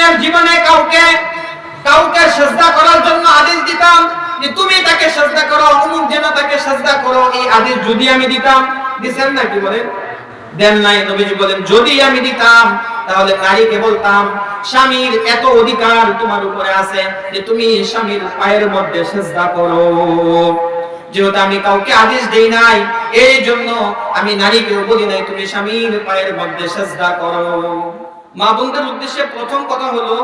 দুনিয়ার জীবনে কাউকে সিজদা করার জন্য আদেশ দিতাম যে তুমি তাকে সিজদা করো, অমুক যেন তাকে সিজদা করো, এই আদেশ যদি আমি দিতাম, দিবেন না? কি বলেন? দেন নাই। নবীজি বলেন যদি আমি দিতাম তাহলে নারীকে বলতাম স্বামীর এত অধিকার তোমার উপরে আছে যে তুমি স্বামীর পায়ের মধ্যে সিজদা করো। যেহেতু আমি কাউকে আদেশ দেই নাই, এই জন্য আমি নারীকে বলি নাই তুমি স্বামীর পায়ের মধ্যে সিজদা করো। মা বোনদের উদ্দেশ্যে প্রথম কথা হলো,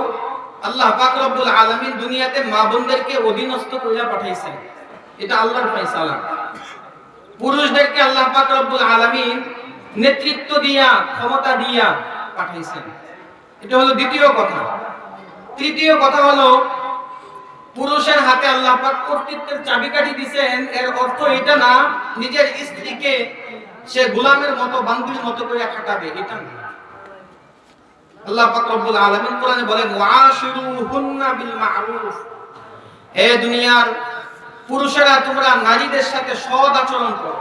আল্লাহ পাক রব্বুল আলামিন দুনিয়াতে মা বোনদেরকে অধীনস্থ করে পাঠাইছেন, এটা আল্লাহর ফয়সালা। পুরুষদেরকে আল্লাহ পাক রব্বুল আলামিন নেতৃত্ব দিয়া, ক্ষমতা দিয়া পাঠাইছেন, এটা হলো দ্বিতীয় কথা। তৃতীয় কথা হলো, পুরুষের হাতে আল্লাহ পাক কর্তৃত্বের চাবিকাঠি দিবেন, এর অর্থ এটা না নিজের স্ত্রীকে সে গোলামের মতো, বান্দির মতো করে খাটাবে, এটা না। আল্লাহ পাক রব্বুল আলামিন কোরআনে বলেন ওয়াশিরুহুন্না বিল মা'রুফ, হে দুনিয়ার পুরুষেরা তোমরা নারীদের সাথে সৎ আচরণ করো,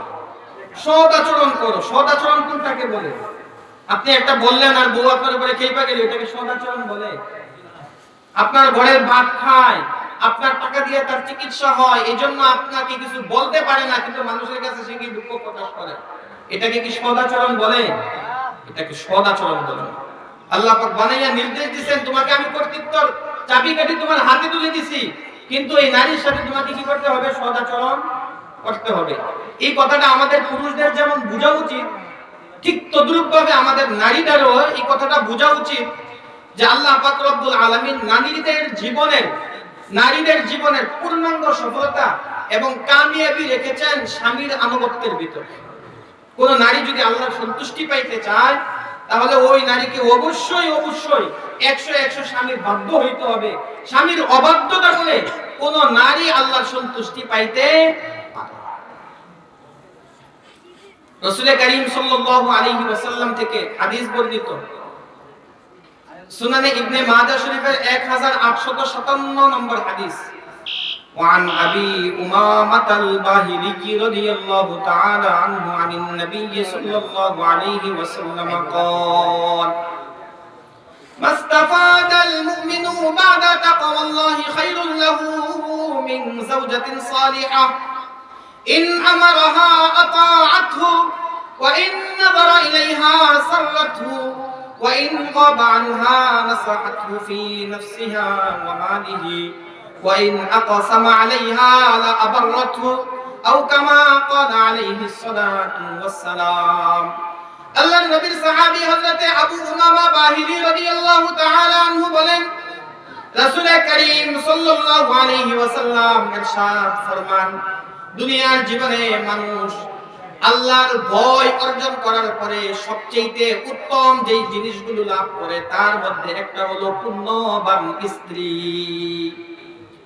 সৎ আচরণ করো। সৎ আচরণ কোনটাকে বলে? আপনি একটা বললেন আর বউ আপনার উপরে খেপে গেল, এটাকে সৎ আচরণ বলে? আপনার ঘরের ভাত খায়, আপনার টাকা দিয়ে তার চিকিৎসা হয়, এজন্য আপনাকে কিছু বলতে পারে না, কিন্তু মানুষের কাছে সে কি দুঃখ প্রকাশ করে, এটাকে কি সৎ আচরণ বলে? এটাকে সৎ আচরণ বলে। আল্লাহ পাক বানাইয়া নির্দেশ দিবেন তোমাকে আমি কর্তৃত্বের চাবিকাঠি তোমার হাতে তুলে দিছি, কিন্তু এই নারীর সাথে তোমাকে কি করতে হবে? সৎ আচরণ করতে হবে। এই কথাটা আমাদের পুরুষদের যেমন বোঝা উচিত, ঠিক তদ্রূপভাবে আমাদের নারীদেরও এই কথাটা বোঝা উচিত যে আল্লাহ পাক রব্বুল আলামিন নারীদের জীবনের পূর্ণাঙ্গ সফলতা এবং কামিয়াবি রেখেছেন স্বামীর আনুগত্যের ভিতরে। কোন নারী যদি আল্লাহর সন্তুষ্টি পাইতে চায়, তাহলে ওই নারীকে অবশ্যই 100 স্বামীর বাধ্য হইতে হবে। স্বামীর অবাধ্যতা বলে কোন নারী আল্লাহর সন্তুষ্টি পাইতে পারে না। রাসূল করিম সাল্লাল্লাহু আলাইহি ওয়াসাল্লাম থেকে হাদিস বর্ণিত, সুনানে ইবনে মাজাহ শরীফের 1857 নম্বর হাদিস। وعن أبي أمامة الباهلي رضي الله تعالى عنه عن النبي صلى الله عليه وسلم قال ما استفاد المؤمن بعد تقوى الله خير له من زوجة صالحة إن أمرها أطاعته وإن نظر إليها سرته وإن غاب عنها نصحته في نفسها وماله وإن أقسم عليها لأبرته أو كما قال عليه الصلاة والسلام. আল্লাহর নবীর সাহাবী হযরতে আবু উমামা বাহিলি রাদিয়াল্লাহু তাআলা আনহু বলেন, রাসূল করিম সাল্লাল্লাহু আলাইহি ওয়াসাল্লাম ইরশাদ ফরমান, দুনিয়ার জীবনে মানুষ আল্লাহর ভয় অর্জন করার পরে সবচেয়ে উত্তম যেই জিনিসগুলো লাভ করে তার মধ্যে একটা হলো পুণ্যবান স্ত্রী।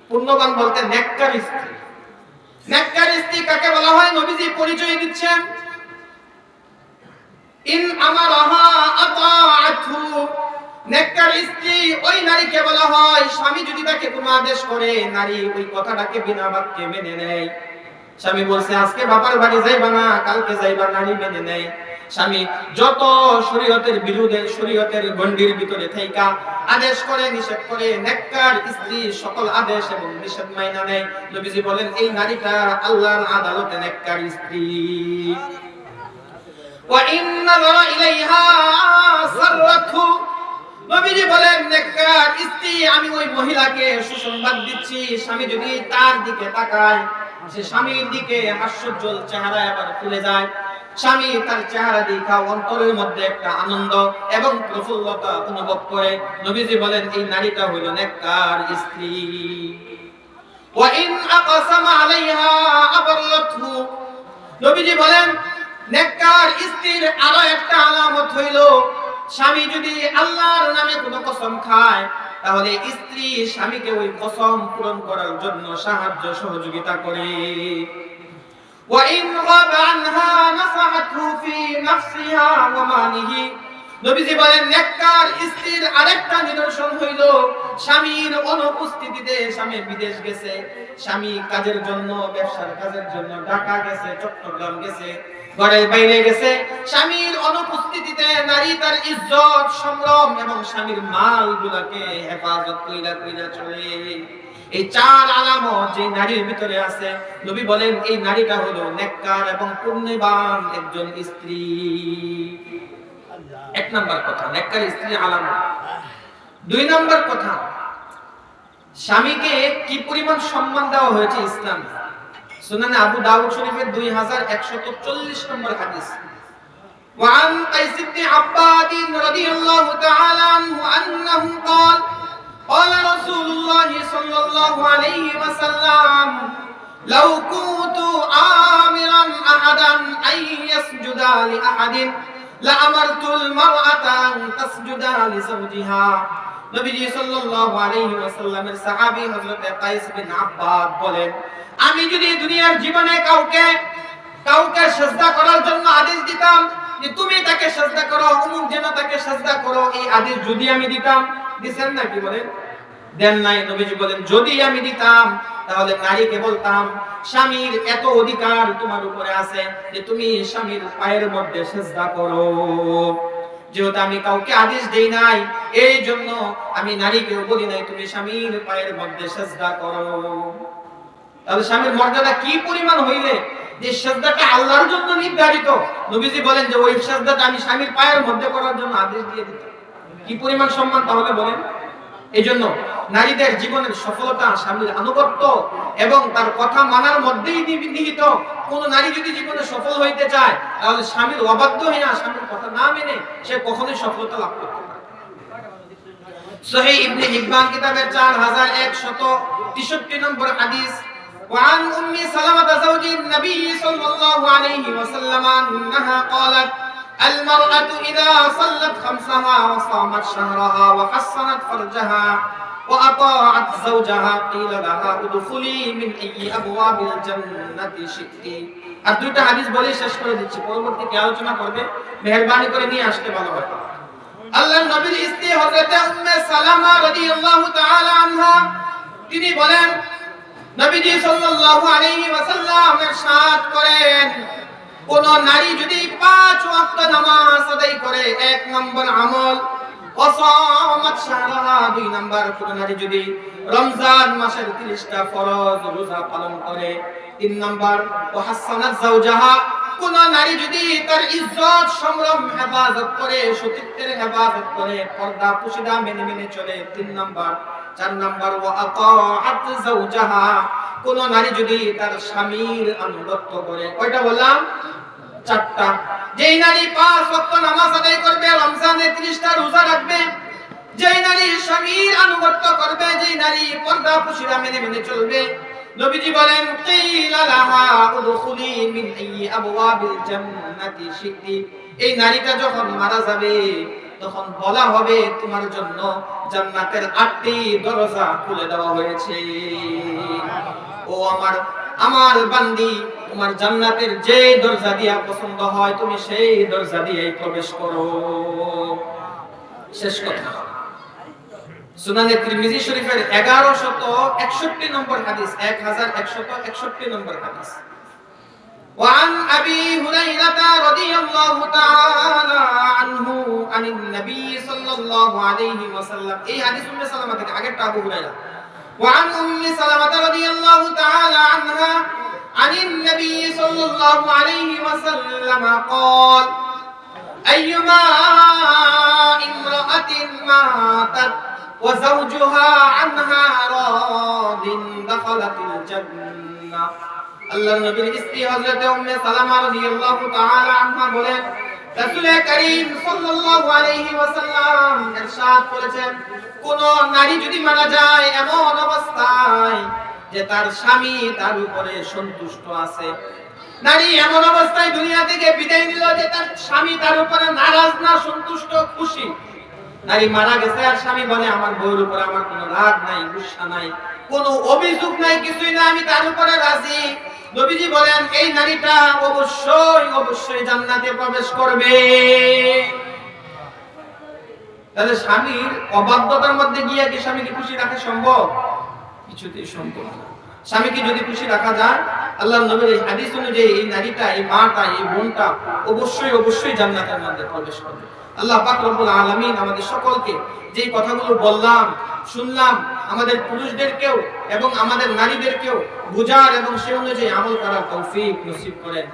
পুণ্যবান বলতে নেককার স্ত্রী। নেককার স্ত্রী কাকে বলা হয়? নবীজি পরিচয় দিচ্ছেন, ইন আমারাহা আতাআতহু, নেককার স্ত্রী ওই নারীকে বলা হয় স্বামী যদি তাকে কোনো আদেশ করে নারী ওই কথাটাকে বিনা বাক্যে মেনে নেয়। স্বামী বলছে আজকে বাবার বাড়ি যাইবা না, কালকে যাইবা, নারী মেনে নেয়। স্বামী যত শরীয়তের বিরুদ্ধে, শরীয়তের গণ্ডির ভিতরে থাইকা আদেশ করে, নিষেধ করে, নেককার স্ত্রী সকল আদেশ এবং নিষেধ মাইনা নেয়। নবীজি বলেন এই নারীটা আল্লাহর আদালতে নেককার স্ত্রী। ওয়া ইন নাযারা ইলাইহা সাররাতহু, নবীজি বলেন নেককার স্ত্রী, আমি ওই মহিলাকে সুসংবাদ দিচ্ছি, স্বামী যদি তার দিকে তাকায়, সে স্বামীর দিকে হাস্যোজ্জ্বল চেহারা আবার খুলে যায়। স্বামী তার চেহারা দেখা অন্তরের মধ্যে একটা আনন্দ এবং প্রফুল্লতা অনুভব করে। নবীজি বলেন এই নারীটা হলো নেককার স্ত্রী। ওয়া ইন আকাসামা আলাইহা আবাররাতহু, নবীজি বলেন নেককার স্ত্রীর আরো একটা আলামত হইল স্বামী যদি আল্লাহর নামে কোনো কসম খায়, তাহলে স্ত্রী স্বামীকে ওই কসম পূরণ করার জন্য সাহায্য সহযোগিতা করে। ওয়া ইন গাবা আনহা নাসাহাতহু ফি নাফসিহা ওয়া মালিহি, নবীজি বলেন নেককার স্ত্রীর আরেকটা নিদর্শন হইল স্বামীর অনুপস্থিতিতে স্বামী বিদেশ গেছে, স্বামী কাজের জন্য, ব্যবসার কাজের জন্য ঢাকা গেছে, চট্টগ্রাম গেছে, ঘরের বাইরে গেছে, স্বামীর অনুপস্থিতিতে নারী তার ইজ্জত, সম্ভ্রম এবং স্বামীর মালগুলোকে হেফাজত কইরা কইরা চলে। এই চার আলামত যে নারীর ভিতরে আছে, নবী বলেন এই নারীটা হলো নেককার এবং পুণ্যবান একজন স্ত্রী। এক নাম্বার কথা, নেককার স্ত্রীর আলামত। দুই নাম্বার কথা, স্বামীকে কি পরিমাণ সম্মান দেওয়া হয়েছে ইসলামে। সুনানে আবু দাউদ শরীফের 2140 নম্বর হাদিস। وعن قيس بن عباد رضي الله تعالى عنه أنه قال قال رسول الله صلى الله عليه وسلم لو كنت آمرا أحدا أن يسجد لأحد لأمرت المرأة أن تسجد لزوجها। নবীজি সাল্লাল্লাহু আলাইহি ওয়াসাল্লামের সাহাবী হযরত কায়েস বিন আব্বাদ বলেন, আমি যদি দুনিয়ার জীবনে কাউকে সিজদা করার জন্য আদেশ দিতাম যে তুমি তাকে সিজদা করো, অমুক যেন তাকে সিজদা করো, এই আদেশ যদি আমি দিতাম, দিবেন না কি বলেন? দেন নাই। নবীজি বলেন যদি আমি দিতাম তাহলে নারীকে বলতাম স্বামীর এত অধিকার তোমার উপরে আছে যে তুমি স্বামীর পায়ের মধ্যে সিজদা করো। যেহেতু আমি কাউকে আদেশ দেই নাই, এই জন্য আমি নারীকে বলি নাই তুমি স্বামীর পায়ের মধ্যে সিজদা করো। তাহলে স্বামীর মর্যাদা কি পরিমাণ হইলে যে সিজদাটা আল্লাহর জন্য নির্ধারিত, নবীজি বলেন যে ওই সিজদাটা আমি স্বামীর পায়ের মধ্যে করার জন্য আদেশ দিয়ে দিতাম। কি পরিমাণ সম্মান তাহলে বলেন। এইজন্য নারীদের জীবনের সফলতা স্বামীর আনুগত্য এবং তার কথা মানার মধ্যেই নিহিত। কোন নারী যদি জীবনে সফল হইতে চায় তাহলে স্বামীর অবাধ্য হইয়া স্বামীর কথা না মেনে সে কখনোই সফলতা লাভ করতে পারে। সহিহ ইবনে হিব্বান কিতাবের 4163 নম্বর হাদিস। وعن أم سلمة زوج النبي صلى الله عليه وسلم أنها قالت المرأة إذا صلت خمسها وصامت شهرها وحصنت فرجها وأطاعت زوجها قيل لها ادخلي من أي أبواب الجنة شئت। আর দুইটা হাদিস বলে শেষ করে দিচ্ছি, পরবর্তী কি আলোচনা করবে মেহেরবানি করে নিয়ে আসতে ভালো হয়। আল্লাহর নবীর স্ত্রী হযরত উম্মে সালামা রাদিয়াল্লাহু তাআলা আনহা তিনি বলেন নবীজি সাল্লাল্লাহু আলাইহি ওয়াসাল্লাম ইরশাদ করেন কোন নারী যদি 5 ওয়াক্ত নামাজ আদায় করে, 1 নম্বর আমল, ওয়াসামাত শাহরাহা 2 নম্বর, কোন নারী যদি রমজান মাসের 30টা ফরজ রোজা পালন করে, 3 নম্বর, ওয়াহাসানাত যাওজাহা, কোন নারী যদি তার ইজ্জত সম্ভ্রম হেফাজত করে, সতীত্বের হেফাজত করে, পর্দা পুশিদা মেনে মেনে চলে, 3 নম্বর, 4 নম্বর, ওয়াআতাআত যাওজাহা, কোন নারী যদি তার স্বামীর আনুগত্য করে। কয়টা বললাম? 4টা। যেই নারী 5 ওয়াক্ত নামাজ আদায় করবে, রমজানে 30টা রোজা রাখবে, যেই নারী স্বামীর আনুগত্য করবে, যেই নারী পর্দা পুশিদা মেনে মেনে চলবে, নবীজি বলেন কিলা লাহা উদখুলি মিন আইয়ি আবওয়াবিল জান্নাতি শি'তি, এই নারীটা যখন মারা যাবে তখন বলা হবে তোমার জন্য জান্নাতের 8টি দরজা খুলে দেওয়া হয়েছে। ও আমার বান্দি, তোমার জান্নাতের যে দরজা দিয়া পছন্দ হয় তুমি সেই দরজা দিয়েই প্রবেশ করো। শেষ কথা, সুনানে তিরমিজি শরীফের 1161 নম্বর হাদিস, 1161 নম্বর হাদিস। وعن أبي هريرة رضي الله تعالى عنه عن النبي صلى الله عليه وسلم। এই হাদিস উম্মে সালামা থেকে, আগেরটা আবু হুরায়রা। وعن أم سلمة رضي الله تعالى عنها عن النبي صلى الله عليه وسلم قال أيما امرأة ماتت وزوجها عنها راض دخلت الجنة। আল্লাহর নবীর স্ত্রী হযরত উম্মে সালামা রাদিয়াল্লাহু তাআলা আনহা বলেন রাসূল করিম সাল্লাল্লাহু আলাইহি ওয়াসাল্লাম ইরশাদ করেছেন কোন নারী যদি মারা যায় এমন অবস্থায় যে তার স্বামী তার উপরে সন্তুষ্ট আছে, নারী এমন অবস্থায় দুনিয়া থেকে বিদায় নিল যে তার স্বামী তার উপরে নারাজ না, সন্তুষ্ট, খুশি। নারী মারা গেছে আর স্বামী বলে আমার বউর উপরে আমার কোনো রাগ নাই, গুসা নাই, কোনো অভিযোগ নাই, কিছুই না, আমি তার উপরে রাজি। নবীজি বলেন এই নারীটা অবশ্যই জান্নাতে প্রবেশ করবে। তাহলে স্বামীর অবাধ্যতার মধ্যে গিয়ে কি স্বামীকে খুশি রাখা সম্ভব? কিছুতেই সম্ভব না। স্বামীকে যদি খুশি রাখা যায়, আল্লাহর নবীর এই হাদিস অনুযায়ী এই নারীটা, এই মাটা, এই বোনটা অবশ্যই জান্নাতের মধ্যে প্রবেশ করবে। আল্লাহ পাক রব্বুল আলামিন আমাদের সকলকে যেই কথাগুলো বললাম, শুনলাম, আমাদের পুরুষদেরকেও এবং আমাদের নারীদেরকেও বুঝার এবং সে অনুযায়ী আমল করার তৌফিক নসিব করেন।